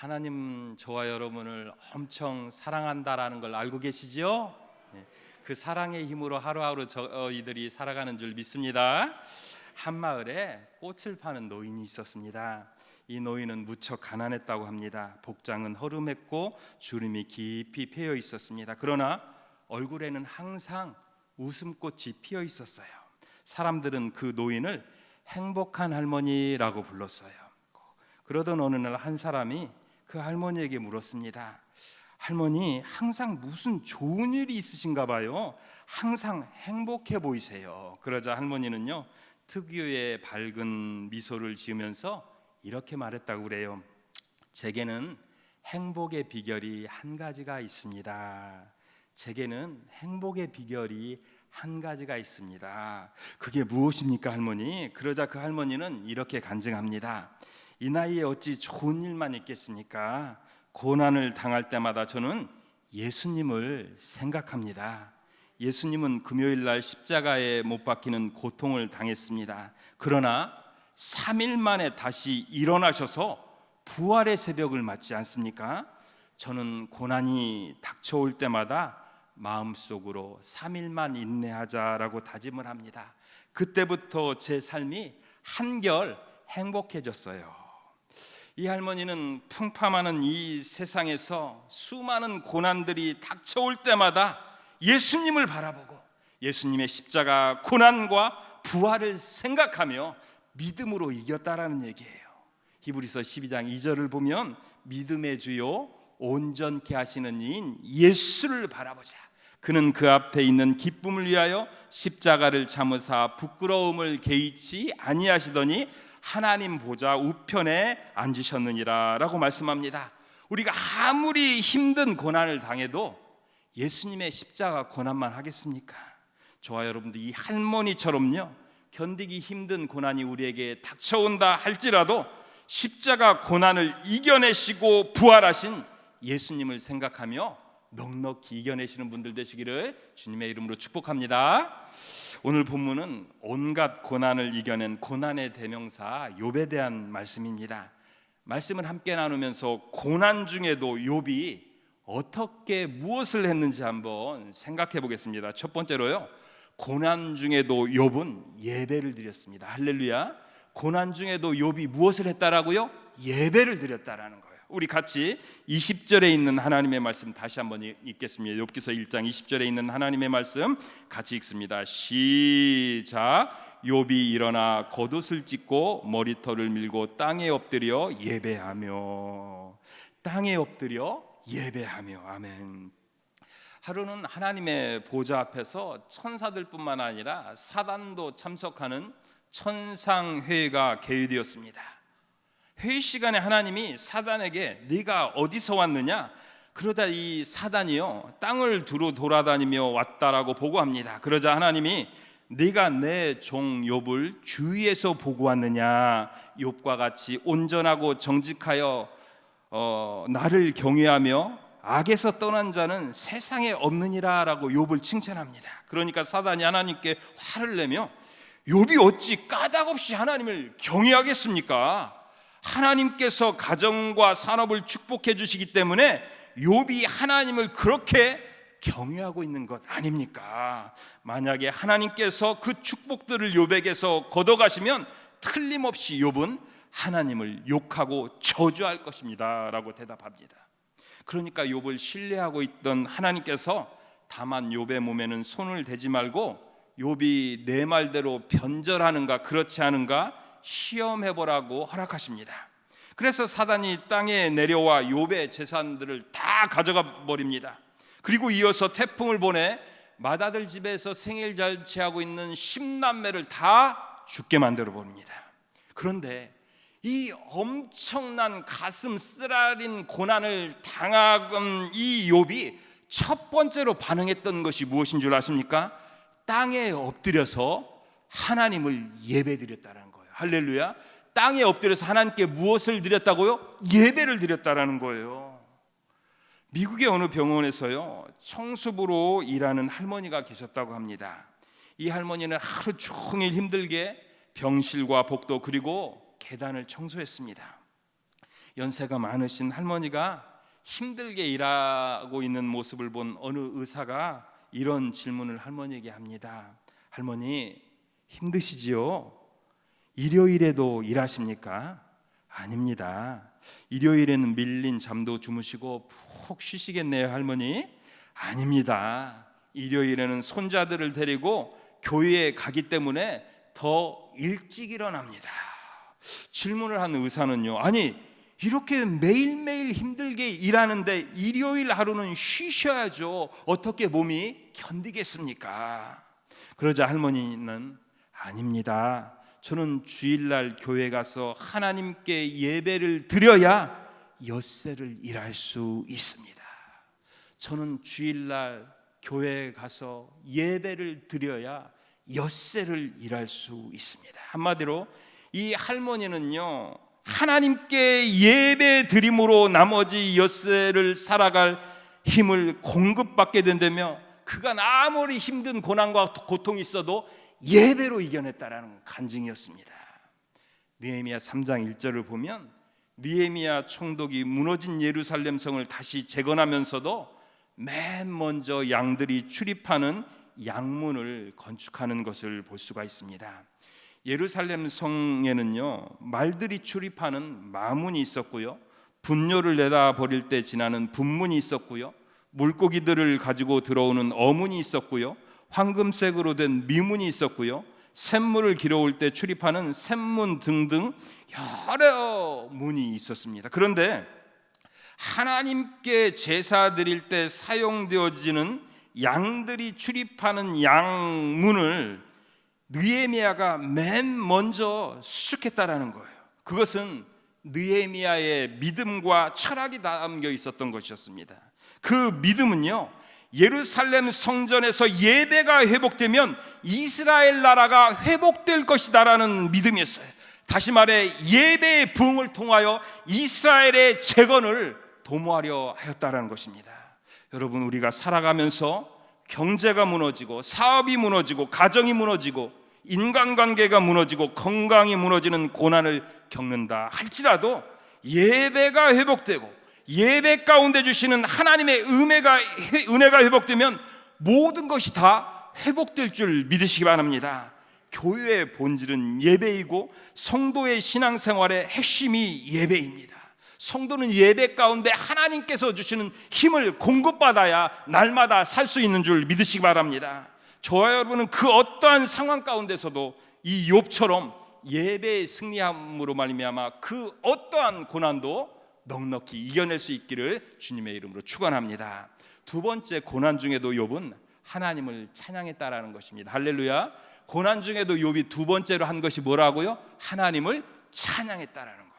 하나님 저와 여러분을 엄청 사랑한다라는 걸 알고 계시죠? 그 사랑의 힘으로 하루하루 저희들이 살아가는 줄 믿습니다. 한 마을에 꽃을 파는 노인이 있었습니다. 이 노인은 무척 가난했다고 합니다. 복장은 허름했고 주름이 깊이 패여 있었습니다. 그러나 얼굴에는 항상 웃음꽃이 피어 있었어요. 사람들은 그 노인을 행복한 할머니라고 불렀어요. 그러던 어느 날 한 사람이 그 할머니에게 물었습니다. 할머니, 항상 무슨 좋은 일이 있으신가 봐요. 항상 행복해 보이세요. 그러자 할머니는요, 특유의 밝은 미소를 지으면서 이렇게 말했다고 그래요. 제게는 행복의 비결이 한 가지가 있습니다. 제게는 행복의 비결이 한 가지가 있습니다. 그게 무엇입니까, 할머니? 그러자 그 할머니는 이렇게 간증합니다. 이 나이에 어찌 좋은 일만 있겠습니까? 고난을 당할 때마다 저는 예수님을 생각합니다. 예수님은 금요일 날 십자가에 못 박히는 고통을 당했습니다. 그러나 3일 만에 다시 일어나셔서 부활의 새벽을 맞지 않습니까? 저는 고난이 닥쳐올 때마다 마음속으로 3일만 인내하자라고 다짐을 합니다. 그때부터 제 삶이 한결 행복해졌어요. 이 할머니는 풍파많은 이 세상에서 수많은 고난들이 닥쳐올 때마다 예수님을 바라보고 예수님의 십자가 고난과 부활을 생각하며 믿음으로 이겼다라는 얘기예요. 히브리서 12장 2절을 보면 믿음의 주요 온전케 하시는 이인 예수를 바라보자. 그는 그 앞에 있는 기쁨을 위하여 십자가를 참으사 부끄러움을 개의치 아니하시더니 하나님 보좌 우편에 앉으셨느니라 라고 말씀합니다. 우리가 아무리 힘든 고난을 당해도 예수님의 십자가 고난만 하겠습니까? 저와 여러분도 이 할머니처럼요, 견디기 힘든 고난이 우리에게 닥쳐온다 할지라도 십자가 고난을 이겨내시고 부활하신 예수님을 생각하며 넉넉히 이겨내시는 분들 되시기를 주님의 이름으로 축복합니다. 오늘 본문은 온갖 고난을 이겨낸 고난의 대명사 욥에 대한 말씀입니다. 말씀을 함께 나누면서 고난 중에도 욥이 어떻게 무엇을 했는지 한번 생각해 보겠습니다. 첫 번째로요, 고난 중에도 욥은 예배를 드렸습니다. 할렐루야. 고난 중에도 욥이 무엇을 했다라고요? 예배를 드렸다라는 거예요. 우리 같이 20절에 있는 하나님의 말씀 다시 한번 읽겠습니다. 욥기서 1장 20절에 있는 하나님의 말씀 같이 읽습니다. 시작. 욥이 일어나 겉옷을 찢고 머리털을 밀고 땅에 엎드려 예배하며. 땅에 엎드려 예배하며. 아멘. 하루는 하나님의 보좌 앞에서 천사들뿐만 아니라 사단도 참석하는 천상회의가 개의되었습니다. 회의 시간에 하나님이 사단에게 네가 어디서 왔느냐? 그러자 이 사단이요, 땅을 두루 돌아다니며 왔다라고 보고합니다. 그러자 하나님이 네가 내 종 욥을 주위에서 보고 왔느냐? 욥과 같이 온전하고 정직하여 나를 경외하며 악에서 떠난 자는 세상에 없느니라 라고 욥을 칭찬합니다. 그러니까 사단이 하나님께 화를 내며 욥이 어찌 까닭없이 하나님을 경외하겠습니까? 하나님께서 가정과 산업을 축복해 주시기 때문에 욥이 하나님을 그렇게 경외하고 있는 것 아닙니까? 만약에 하나님께서 그 축복들을 욥에게서 걷어가시면 틀림없이 욥은 하나님을 욕하고 저주할 것입니다 라고 대답합니다. 그러니까 욥을 신뢰하고 있던 하나님께서 다만 욥의 몸에는 손을 대지 말고 욥이 내 말대로 변절하는가 그렇지 않은가 시험해보라고 허락하십니다. 그래서 사단이 땅에 내려와 욥의 재산들을 다 가져가 버립니다. 그리고 이어서 태풍을 보내 맏아들 집에서 생일 잔치하고 있는 10남매를 다 죽게 만들어 버립니다. 그런데 이 엄청난 가슴 쓰라린 고난을 당한 이 욥이 첫 번째로 반응했던 것이 무엇인 줄 아십니까? 땅에 엎드려서 하나님을 예배드렸다는 거예요. 할렐루야. 땅에 엎드려서 하나님께 무엇을 드렸다고요? 예배를 드렸다라는 거예요. 미국의 어느 병원에서요, 청소부로 일하는 할머니가 계셨다고 합니다. 이 할머니는 하루 종일 힘들게 병실과 복도 그리고 계단을 청소했습니다. 연세가 많으신 할머니가 힘들게 일하고 있는 모습을 본 어느 의사가 이런 질문을 할머니에게 합니다. 할머니, 힘드시지요? 일요일에도 일하십니까? 아닙니다. 일요일에는 밀린 잠도 주무시고 푹 쉬시겠네요, 할머니? 아닙니다. 일요일에는 손자들을 데리고 교회에 가기 때문에 더 일찍 일어납니다. 질문을 한 의사는요, 아니 이렇게 매일매일 힘들게 일하는데 일요일 하루는 쉬셔야죠. 어떻게 몸이 견디겠습니까? 그러자 할머니는 아닙니다. 저는 주일날 교회 가서 하나님께 예배를 드려야 엿새를 일할 수 있습니다. 저는 주일날 교회에 가서 예배를 드려야 엿새를 일할 수 있습니다. 한마디로 이 할머니는요, 하나님께 예배 드림으로 나머지 엿새를 살아갈 힘을 공급받게 된다며 그간 아무리 힘든 고난과 고통이 있어도 예배로 이겨냈다라는 간증이었습니다. 느헤미야 3장 1절을 보면 느헤미야 총독이 무너진 예루살렘 성을 다시 재건하면서도 맨 먼저 양들이 출입하는 양문을 건축하는 것을 볼 수가 있습니다. 예루살렘 성에는요, 말들이 출입하는 마문이 있었고요, 분뇨를 내다 버릴 때 지나는 분문이 있었고요, 물고기들을 가지고 들어오는 어문이 있었고요, 황금색으로 된 미문이 있었고요, 샘물을 길어올 때 출입하는 샘문 등등 여러 문이 있었습니다. 그런데 하나님께 제사 드릴 때 사용되어지는 양들이 출입하는 양문을 느헤미야가 맨 먼저 수축했다라는 거예요. 그것은 느헤미야의 믿음과 철학이 담겨 있었던 것이었습니다. 그 믿음은요, 예루살렘 성전에서 예배가 회복되면 이스라엘 나라가 회복될 것이다라는 믿음이었어요. 다시 말해 예배의 부흥을 통하여 이스라엘의 재건을 도모하려 하였다라는 것입니다. 여러분, 우리가 살아가면서 경제가 무너지고 사업이 무너지고 가정이 무너지고 인간관계가 무너지고 건강이 무너지는 고난을 겪는다 할지라도 예배가 회복되고 예배 가운데 주시는 하나님의 은혜가 회복되면 모든 것이 다 회복될 줄 믿으시기 바랍니다. 교회의 본질은 예배이고 성도의 신앙생활의 핵심이 예배입니다. 성도는 예배 가운데 하나님께서 주시는 힘을 공급받아야 날마다 살 수 있는 줄 믿으시기 바랍니다. 저와 여러분은 그 어떠한 상황 가운데서도 이 욥처럼 예배의 승리함으로 말미암아 그 어떠한 고난도 넉넉히 이겨낼 수 있기를 주님의 이름으로 축원합니다. 두 번째 고난 중에도 욥은 하나님을 찬양했다라는 것입니다. 할렐루야. 고난 중에도 욥이 두 번째로 한 것이 뭐라고요? 하나님을 찬양했다라는 거예요.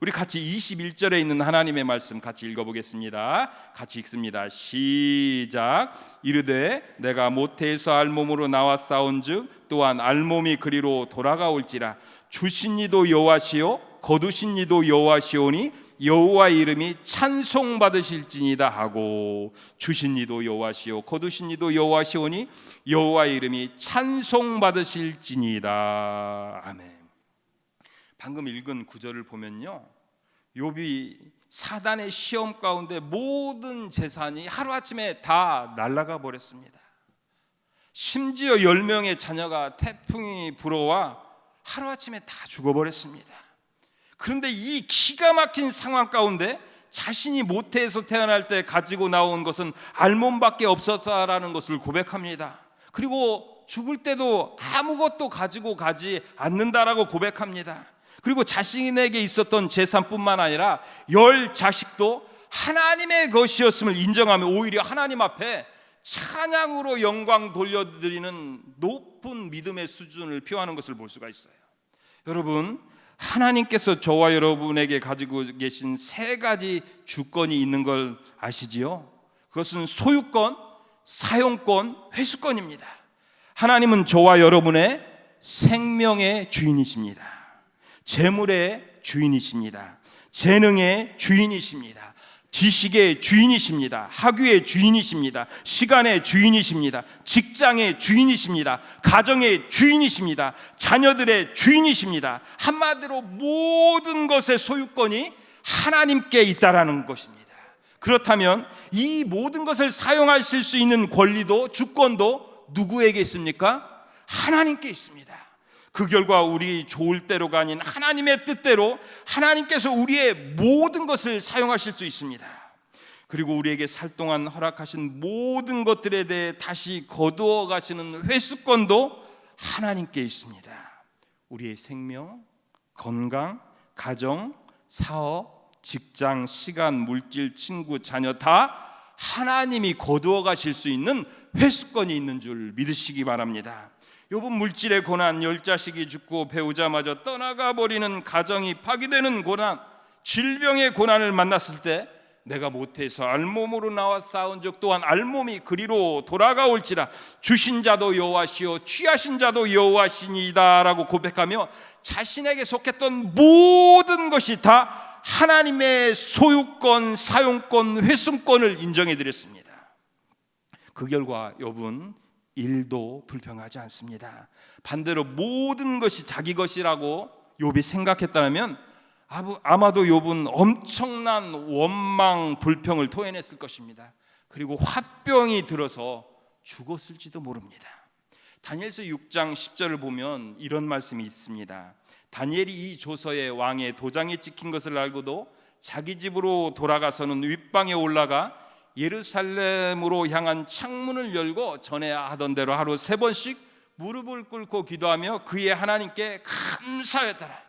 우리 같이 21절에 있는 하나님의 말씀 같이 읽어보겠습니다. 같이 읽습니다. 시작. 이르되 내가 모태에서 알몸으로 나와 싸운즉 또한 알몸이 그리로 돌아가올지라. 주신 이도 여호와시요 거두신 이도 여호와시오니 여호와의 이름이 찬송받으실지니다 하고, 주신 이도 여호와시요 거두신 이도 여호와시오니 여호와의 이름이 찬송받으실지니다. 아멘. 방금 읽은 구절을 보면요, 욥이 사단의 시험 가운데 모든 재산이 하루아침에 다 날아가 버렸습니다. 심지어 10명의 자녀가 태풍이 불어와 하루아침에 다 죽어버렸습니다. 그런데 이 기가 막힌 상황 가운데 자신이 모태에서 태어날 때 가지고 나온 것은 알몸밖에 없었다라는 것을 고백합니다. 그리고 죽을 때도 아무것도 가지고 가지 않는다라고 고백합니다. 그리고 자신에게 있었던 재산뿐만 아니라 10 자식도 하나님의 것이었음을 인정하며 오히려 하나님 앞에 찬양으로 영광 돌려드리는 높은 믿음의 수준을 표하는 것을 볼 수가 있어요. 여러분, 하나님께서 저와 여러분에게 가지고 계신 세 가지 주권이 있는 걸 아시지요? 그것은 소유권, 사용권, 회수권입니다. 하나님은 저와 여러분의 생명의 주인이십니다. 재물의 주인이십니다. 재능의 주인이십니다. 지식의 주인이십니다. 학위의 주인이십니다. 시간의 주인이십니다. 직장의 주인이십니다. 가정의 주인이십니다. 자녀들의 주인이십니다. 한마디로 모든 것의 소유권이 하나님께 있다라는 것입니다. 그렇다면 이 모든 것을 사용하실 수 있는 권리도 주권도 누구에게 있습니까? 하나님께 있습니다. 그 결과 우리 좋을 대로가 아닌 하나님의 뜻대로 하나님께서 우리의 모든 것을 사용하실 수 있습니다. 그리고 우리에게 살 동안 허락하신 모든 것들에 대해 다시 거두어 가시는 회수권도 하나님께 있습니다. 우리의 생명, 건강, 가정, 사업, 직장, 시간, 물질, 친구, 자녀 다 하나님이 거두어 가실 수 있는 회수권이 있는 줄 믿으시기 바랍니다. 욥은 물질의 고난, 10자식이 죽고 배우자마저 떠나가 버리는 가정이 파괴되는 고난, 질병의 고난을 만났을 때 내가 못해서 알몸으로 나와 싸운 적 또한 알몸이 그리로 돌아가올지라 주신 자도 여호와시요 취하신 자도 여호와시니이다 라고 고백하며 자신에게 속했던 모든 것이 다 하나님의 소유권, 사용권, 회수권을 인정해 드렸습니다. 그 결과 욥은 일도 불평하지 않습니다. 반대로 모든 것이 자기 것이라고 욥이 생각했다면 아마도 욥은 엄청난 원망, 불평을 토해냈을 것입니다. 그리고 화병이 들어서 죽었을지도 모릅니다. 다니엘서 6장 10절을 보면 이런 말씀이 있습니다. 다니엘이 이 조서에 왕의 도장이 찍힌 것을 알고도 자기 집으로 돌아가서는 윗방에 올라가 예루살렘으로 향한 창문을 열고 전에 하던 대로 하루 3번씩 무릎을 꿇고 기도하며 그의 하나님께 감사했더라.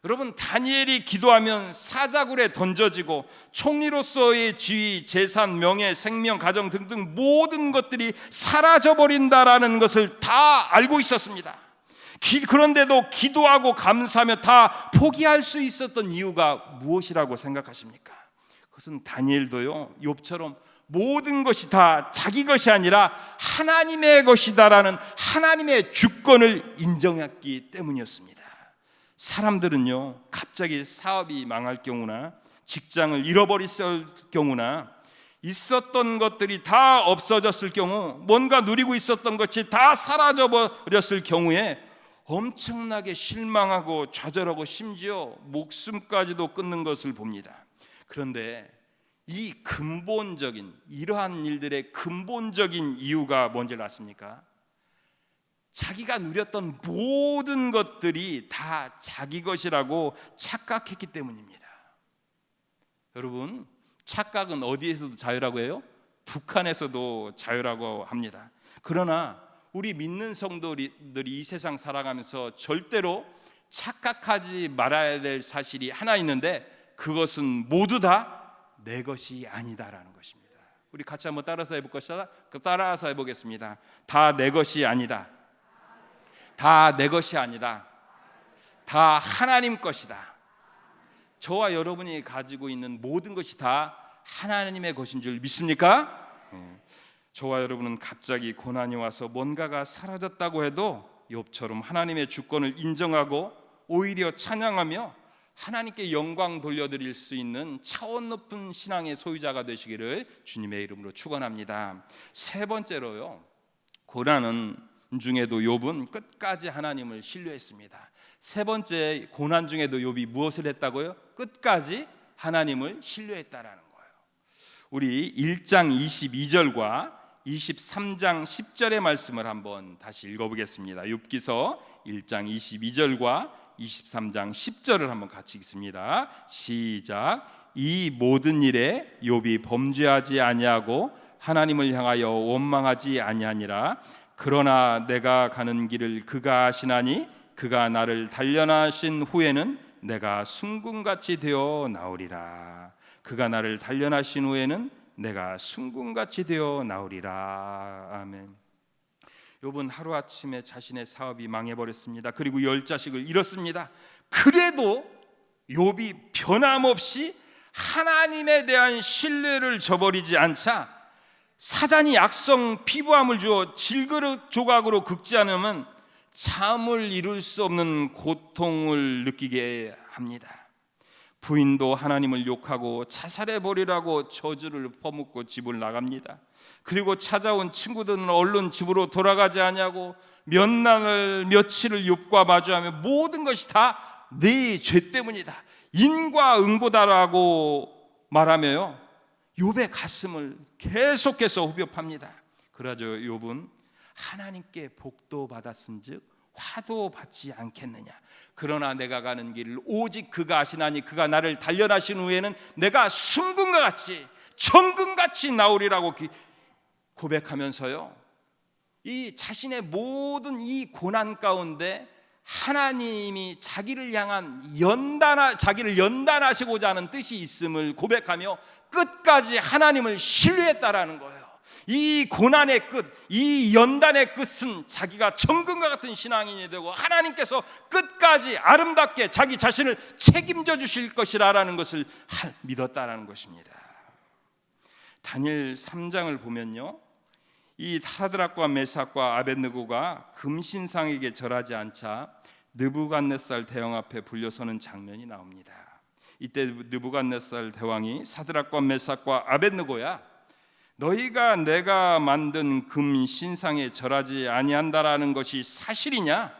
여러분, 다니엘이 기도하면 사자굴에 던져지고 총리로서의 지위, 재산, 명예, 생명, 가정 등등 모든 것들이 사라져버린다라는 것을 다 알고 있었습니다. 그런데도 기도하고 감사하며 다 포기할 수 있었던 이유가 무엇이라고 생각하십니까? 그것은 다니엘도요, 욥처럼 모든 것이 다 자기 것이 아니라 하나님의 것이다라는 하나님의 주권을 인정했기 때문이었습니다. 사람들은요, 갑자기 사업이 망할 경우나 직장을 잃어버렸을 경우나 있었던 것들이 다 없어졌을 경우, 뭔가 누리고 있었던 것이 다 사라져버렸을 경우에 엄청나게 실망하고 좌절하고 심지어 목숨까지도 끊는 것을 봅니다. 그런데 이 근본적인, 이러한 일들의 근본적인 이유가 뭔지 아십니까? 자기가 누렸던 모든 것들이 다 자기 것이라고 착각했기 때문입니다. 여러분, 착각은 어디에서도 자유라고 해요? 북한에서도 자유라고 합니다. 그러나 우리 믿는 성도들이 이 세상 살아가면서 절대로 착각하지 말아야 될 사실이 하나 있는데, 그것은 모두 다 내 것이 아니다라는 것입니다. 우리 같이 한번 따라서 해보겠습니다. 다 내 것이 아니다. 다 내 것이 아니다. 다 하나님 것이다. 저와 여러분이 가지고 있는 모든 것이 다 하나님의 것인 줄 믿습니까? 저와 여러분은 갑자기 고난이 와서 뭔가가 사라졌다고 해도 욥처럼 하나님의 주권을 인정하고 오히려 찬양하며 하나님께 영광 돌려드릴 수 있는 차원 높은 신앙의 소유자가 되시기를 주님의 이름으로 축원합니다. 세 번째로요, 고난은 중에도 욥은 끝까지 하나님을 신뢰했습니다. 세 번째 고난 중에도 욥이 무엇을 했다고요? 끝까지 하나님을 신뢰했다라는 거예요. 우리 1장 22절과 23장 10절의 말씀을 한번 다시 읽어보겠습니다. 욥기서 1장 22절과 23장 10절을 한번 같이 읽습니다. 시작. 이 모든 일에 욥이 범죄하지 아니하고 하나님을 향하여 원망하지 아니하니라. 그러나 내가 가는 길을 그가 아시나니 그가 나를 단련하신 후에는 내가 순금같이 되어 나오리라. 그가 나를 단련하신 후에는 내가 순금같이 되어 나오리라. 아멘. 욥은 하루아침에 자신의 사업이 망해버렸습니다. 그리고 10자식을 잃었습니다. 그래도 욥이 변함없이 하나님에 대한 신뢰를 저버리지 않자 사단이 악성 피부암을 주어 질그릇 조각으로 긁지 않으면 잠을 이룰 수 없는 고통을 느끼게 합니다. 부인도 하나님을 욕하고 자살해버리라고 저주를 퍼붓고 집을 나갑니다. 그리고 찾아온 친구들은 얼른 집으로 돌아가지 않냐고 몇 날을 며칠을 욥과 마주하며 모든 것이 다 네 죄 때문이다, 인과응보다라고 말하며요, 욥의 가슴을 계속해서 후벼팝니다. 그러죠. 욥은 하나님께 복도 받았은즉 화도 받지 않겠느냐. 그러나 내가 가는 길을 오직 그가 아시나니 그가 나를 단련하신 후에는 내가 순금과 같이 정금같이 나오리라고 고백하면서요, 이 자신의 모든 이 고난 가운데 하나님이 자기를 향한 자기를 연단하시고자 하는 뜻이 있음을 고백하며 끝까지 하나님을 신뢰했다라는 거예요. 이 고난의 끝, 이 연단의 끝은 자기가 정금과 같은 신앙인이 되고 하나님께서 끝까지 아름답게 자기 자신을 책임져 주실 것이라는 것을 믿었다라는 것입니다. 다니엘 3장을 보면요, 이 사드락과 메삭과 아벳느고가 금신상에게 절하지 않자 느부갓네살 대왕 앞에 불려서는 장면이 나옵니다. 이때 느부갓네살 대왕이 사드락과 메삭과 아벳느고야, 너희가 내가 만든 금신상에 절하지 아니한다라는 것이 사실이냐?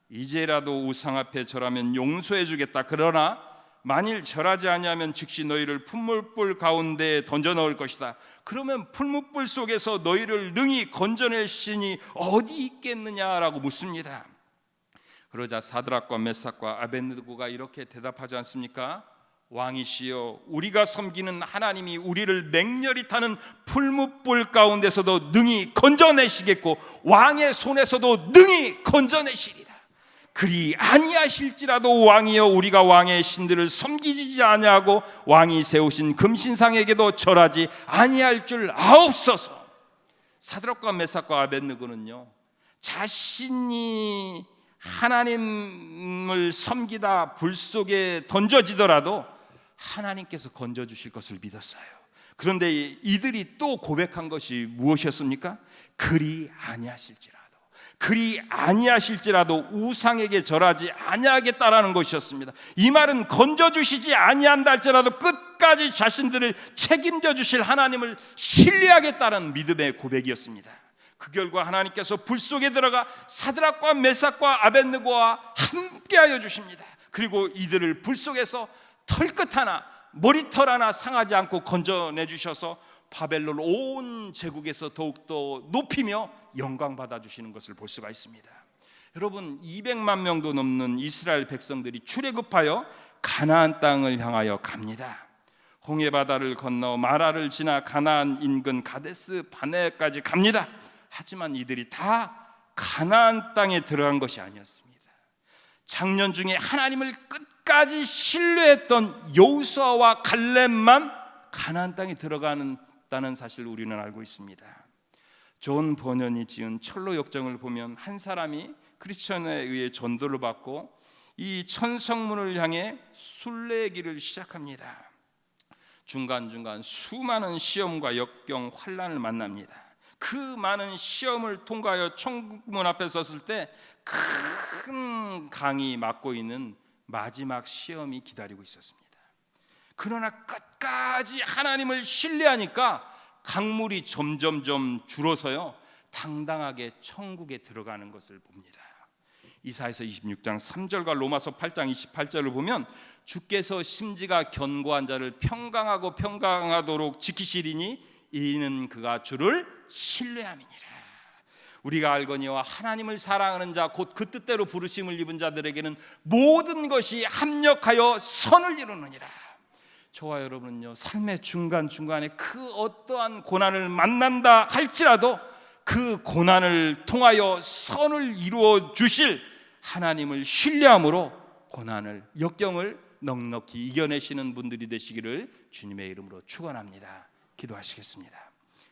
이제라도 우상 앞에 절하면 용서해 주겠다. 그러나 만일 절하지 아니하면 즉시 너희를 풀무불 가운데에 던져 넣을 것이다. 그러면 풀무불 속에서 너희를 능히 건져낼 신이 어디 있겠느냐라고 묻습니다. 그러자 사드락과 메삭과 아벳느고가 이렇게 대답하지 않습니까? 왕이시여, 우리가 섬기는 하나님이 우리를 맹렬히 타는 풀무불 가운데서도 능히 건져내시겠고 왕의 손에서도 능히 건져내시리라. 그리 아니하실지라도 왕이여, 우리가 왕의 신들을 섬기지 아니하고 왕이 세우신 금신상에게도 절하지 아니할 줄 아옵소서. 사드락과 메삭과 아벳느고는요, 자신이 하나님을 섬기다 불 속에 던져지더라도 하나님께서 건져주실 것을 믿었어요. 그런데 이들이 또 고백한 것이 무엇이었습니까? 그리 아니하실지라도 우상에게 절하지 아니하겠다라는 것이었습니다. 이 말은 건져주시지 아니한다 할지라도 끝까지 자신들을 책임져 주실 하나님을 신뢰하겠다는 믿음의 고백이었습니다. 그 결과 하나님께서 불 속에 들어가 사드락과 메삭과 아벳느고와 함께하여 주십니다. 그리고 이들을 불 속에서 털끝 하나, 머리털 하나 상하지 않고 건져내 주셔서 바벨론 온 제국에서 더욱더 높이며 영광 받아주시는 것을 볼 수가 있습니다. 여러분, 200만 명도 넘는 이스라엘 백성들이 출애굽하여 가나안 땅을 향하여 갑니다. 홍해바다를 건너 마라를 지나 가나안 인근 가데스 바네까지 갑니다. 하지만 이들이 다 가나안 땅에 들어간 것이 아니었습니다. 작년 중에 하나님을 끝까지 신뢰했던 여호수아와 갈렙만 가나안 땅에 들어가는 사실 우리는 알고 있습니다. 존 버년이 지은 철로 역정을 보면 한 사람이 크리스천에 의해 전도를 받고 이 천성문을 향해 순례길을 시작합니다. 중간중간 수많은 시험과 역경, 환난을 만납니다. 그 많은 시험을 통과하여 천국문 앞에 섰을 때 큰 강이 막고 있는 마지막 시험이 기다리고 있었습니다. 그러나 끝까지 하나님을 신뢰하니까 강물이 점점점 줄어서요, 당당하게 천국에 들어가는 것을 봅니다. 이사야서 26장 3절과 로마서 8장 28절을 보면 주께서 심지가 견고한 자를 평강하도록 지키시리니 이는 그가 주를 신뢰함이니라. 우리가 알거니와 하나님을 사랑하는 자 곧 그 뜻대로 부르심을 입은 자들에게는 모든 것이 합력하여 선을 이루느니라. 저와 여러분은요, 삶의 중간중간에 그 어떠한 고난을 만난다 할지라도 그 고난을 통하여 선을 이루어 주실 하나님을 신뢰함으로 고난을, 역경을 넉넉히 이겨내시는 분들이 되시기를 주님의 이름으로 축원합니다. 기도하시겠습니다.